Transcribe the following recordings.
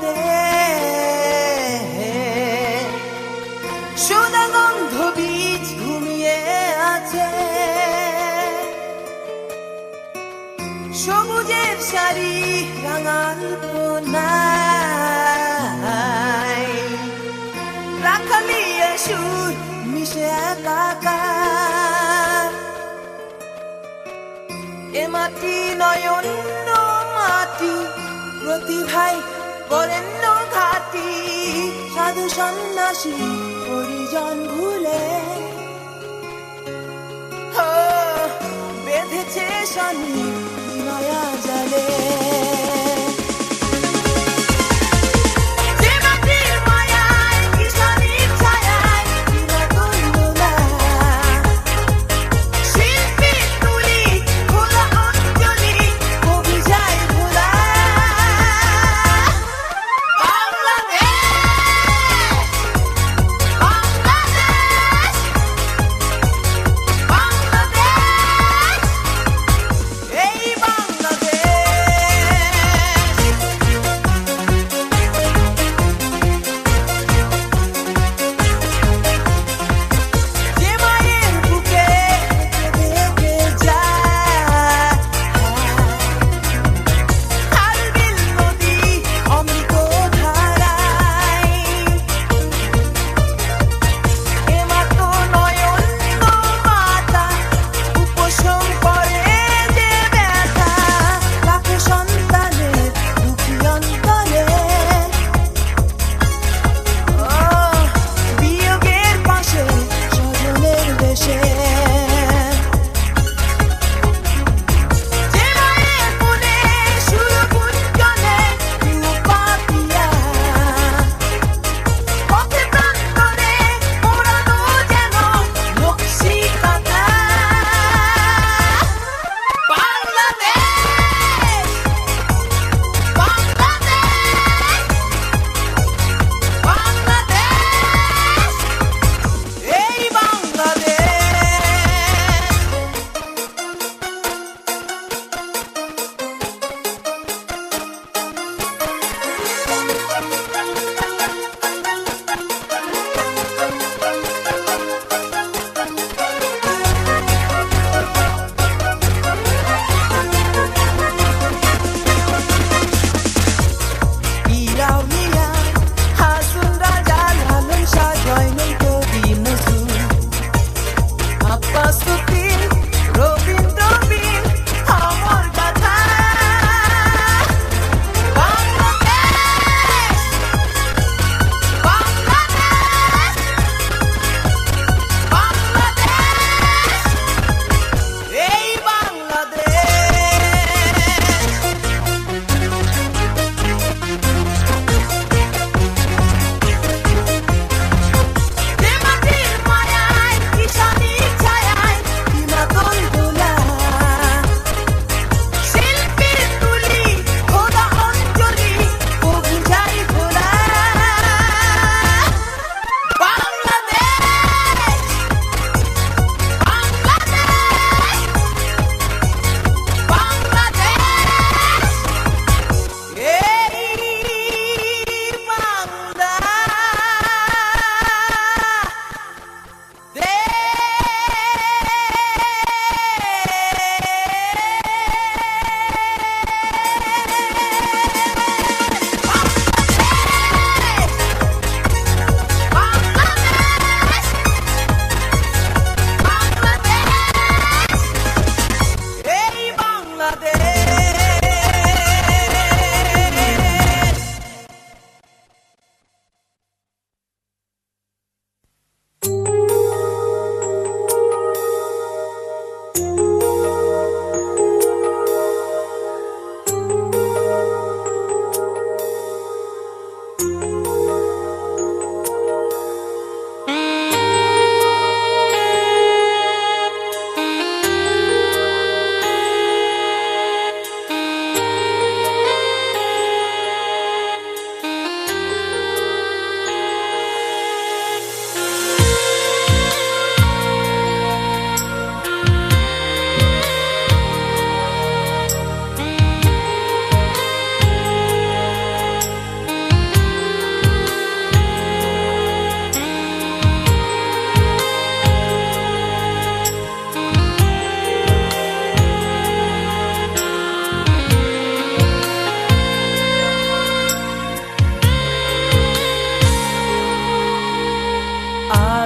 আলোতে সুগন্ধ বীজ ঘুমিয়ে আছে, সবুজের শাড়ি রাঙাল নাই, রাখালিয়ে সুর মিশে একাকার। এ মাটি নয়ন মাটি, প্রতিভাই বরেণ্য ঘাটি, সাধু সন্ন্যাসী পরিজন ভুলে বেঁধেছে শনি মায়া জালে।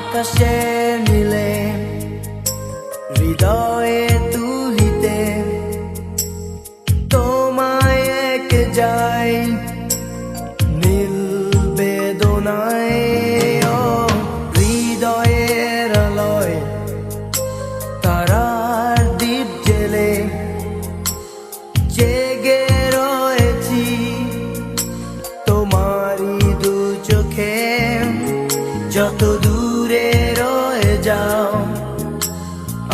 আকাশে নীলে হৃদয়ে তুলিতে তোমায় এঁকে যাই নীল বেদনায় ও হৃদয়ের আলোয় তারার দীপ জেলে জেগে রয়েছি তোমারই দু চোখে যত দূরে রয়ে যাও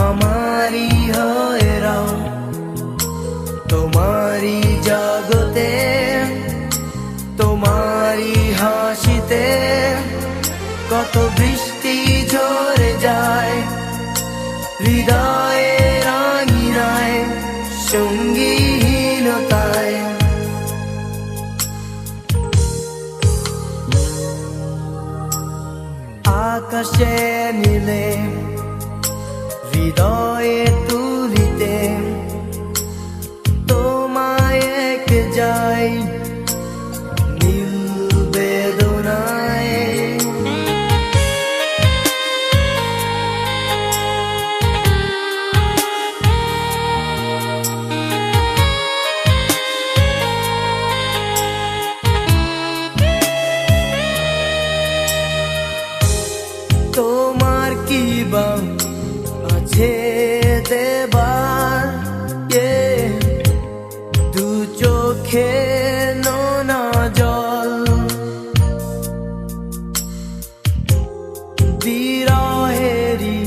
আমারই হয়ে রাও তোমারই জগতে তোমারই হাসিতে কত বৃষ্টি ঝরে যায় হৃদয়ের আঙিনায় সঙ্গীহীনতায় আকাশে নীলে হৃদয়ে তুলিতে তোমায় এঁকে যাই নীল বেদনায় তোমার কি বা আছে দেবার দু চোখে নোনা জল বিরহেরি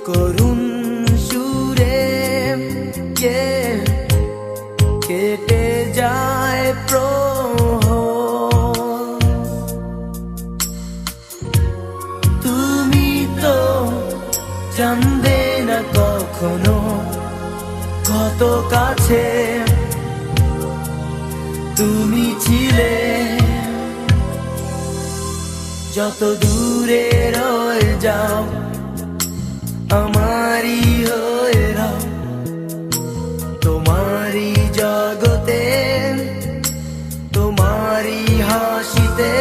করুণ সুরে কেটে যায় প্রহর তুমি তো জানবে না কখনো কত কাছে তুমি ছিলে যত দূরে রয়ে যাও আমারই হয়ে রাও তোমারই জগতে তোমারই হাসিতে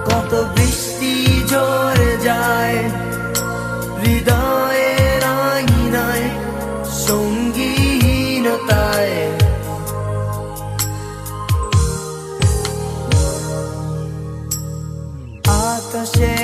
কত বৃষ্টি ঝরে যায় হৃদয়ের আঙিনায় সঙ্গীহীনতায় আকাশে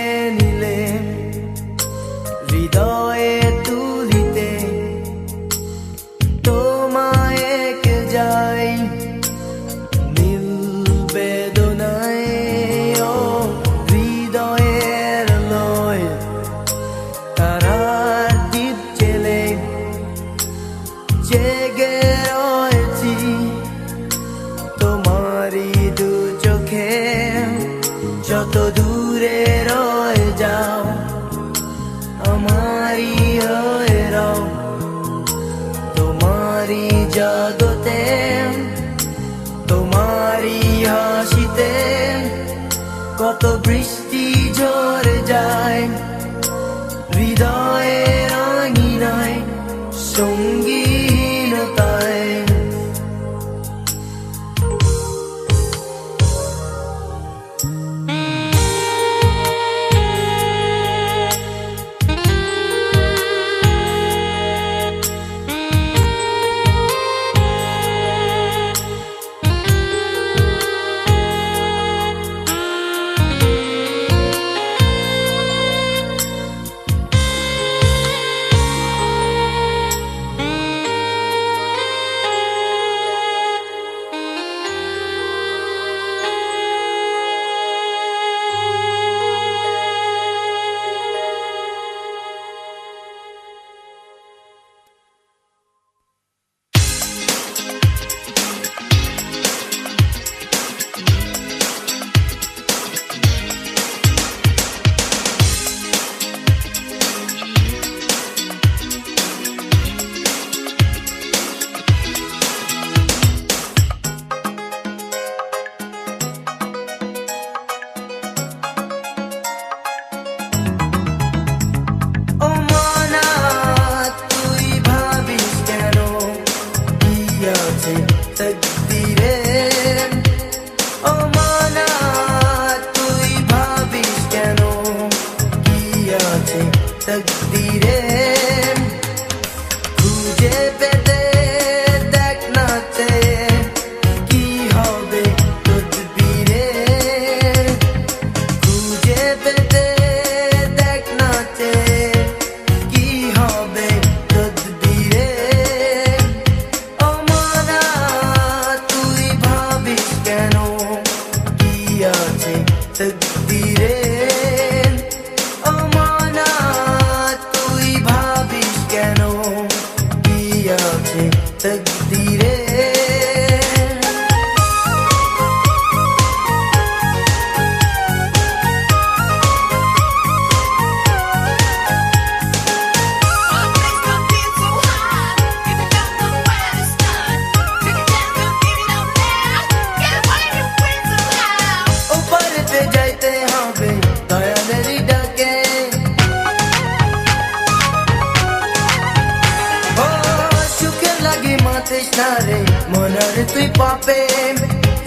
রে তুই পাপে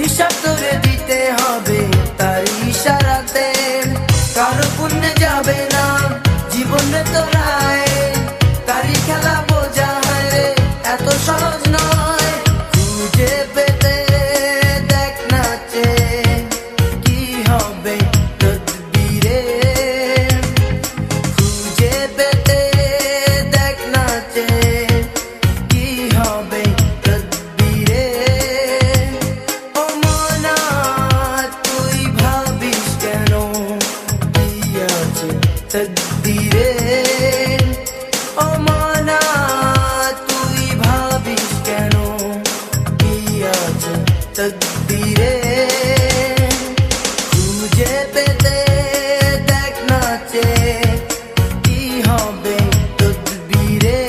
হিসাব তোরে দিতে হবে তার ইশারাতে কারো পুণ্যে যাবে না জীবনে তোরায় তারি খেলা বোঝা হয় রে এত সহজ নয় খুঁজে পেতে দেখ নাচে কি হবে তদবিরে খুঁজে পেতে দেখ নাচে কি হবে তদবিরে ও মনা তুই ভাবিস কেন কি আছে তকদিরে ও মনা তুই ভাবিস কেন কি আছে তকদিরে খুঁজে পেতে দেখ নাচে কি হবে তদবিরে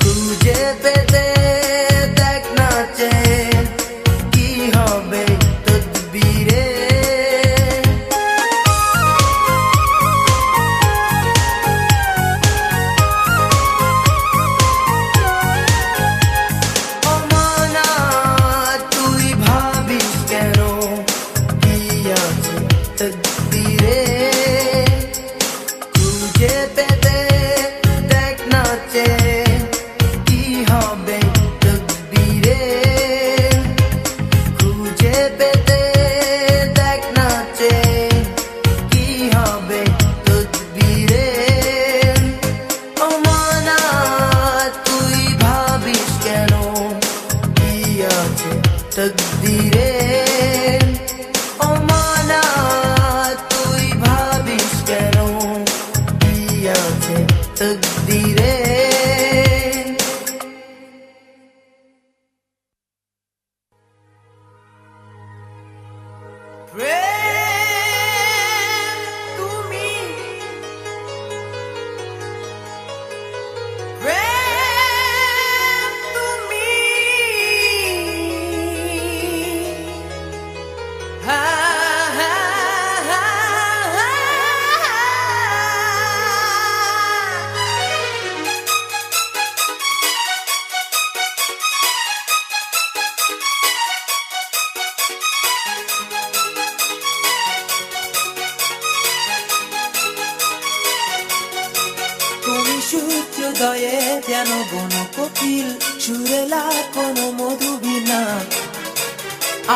খুঁজে পেতে দেখ নাচে কি হবে তদবিরে ও মনা তুই ভাবিস কেন কি আছে তকদিরে খুঁজে পেতে দেখ নাচে কি হবে তকদিরে খুঁজে পেতে দেখ নাচে কি হবে তকদিরে ও মনা তুই ভাবিস কেন কি আছে তকদিরে ও মনা তুই ভাবিস কেন কি আছে তকদিরে প্রেম তুমি প্রেম তুমি হা হা হা হা তুমি সূর্যোদয়ে যেন বন কোকিল সুরেলা কোনো মধুবীণা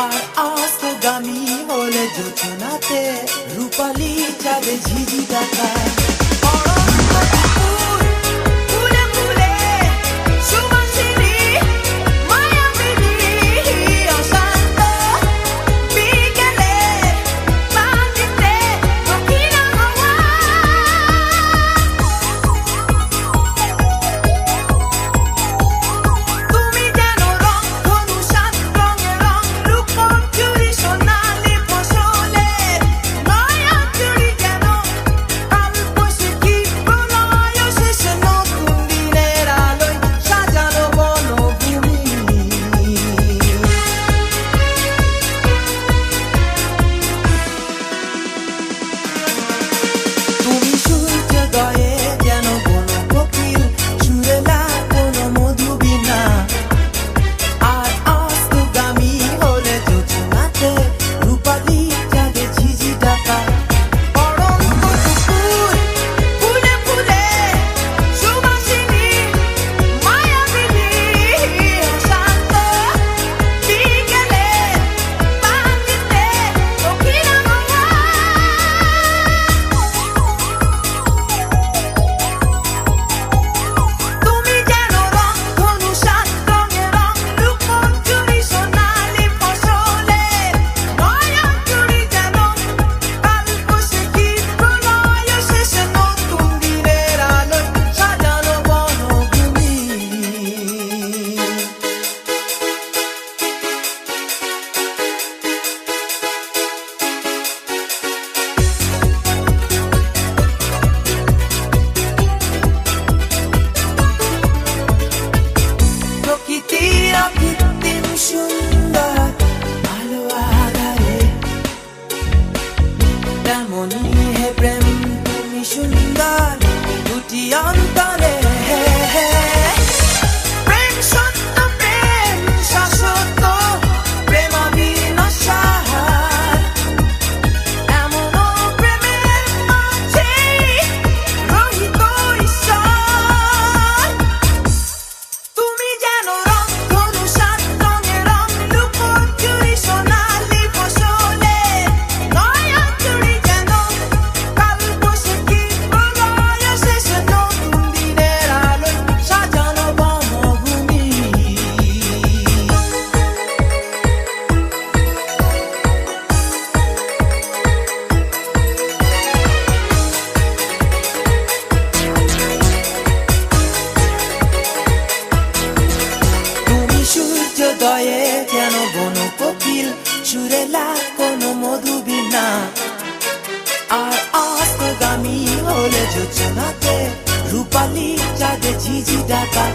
আর অস্তগামী হলে জোছনাতে রূপালী চাঁদে ঝিঝি দেখায় অরণ্য দুপুর, ফুলে ফুলে সুবাসিনী, মায়াবিনী, অশান্ত বিকেলের বাতিতে দক্ষিণা হাওয়া। তুমি যেন রং ধনু সাত রঙে রং রূপর চুড়ি সোনালি ফসলের নয়া চুড়ি যেন কালবৈশাখী প্রলয় শেষে নতুন দিনের আলোয় সাজানো বনভূমি। তুমি সূর্যোদয়ে যেন বন কোকিল সুরেলা কোনো মধুবীণা আর অস্তগামী হলে জোছনাতে রূপালী চাঁদে ঝিঝি ডাকা অরণ্য দুপুর, ফুলে ফুলে সুবাসিনী, মায়াবিনী, অশান্ত বিকেলের বাতিতে দক্ষিণা হাওয়া। তুমি যেন রং ধনু সাত রঙে রং রূপর চুড়ি সোনালি ফসলের নয়া চুড়ি যেন কালবৈশাখী প্রলয় শেষে নতুন দিনের আলোয় সাজানো বনভূমি। প্রকৃতির কৃত্রিম সুন্দর ভালো আধারে তেমনি হে প্রেম তুমি সুন্দর দুটি অন্তরে প্রেম সত্য প্রেম হলে যোজনাতে রূপালী চাঁদে ঝিঝি ডাকা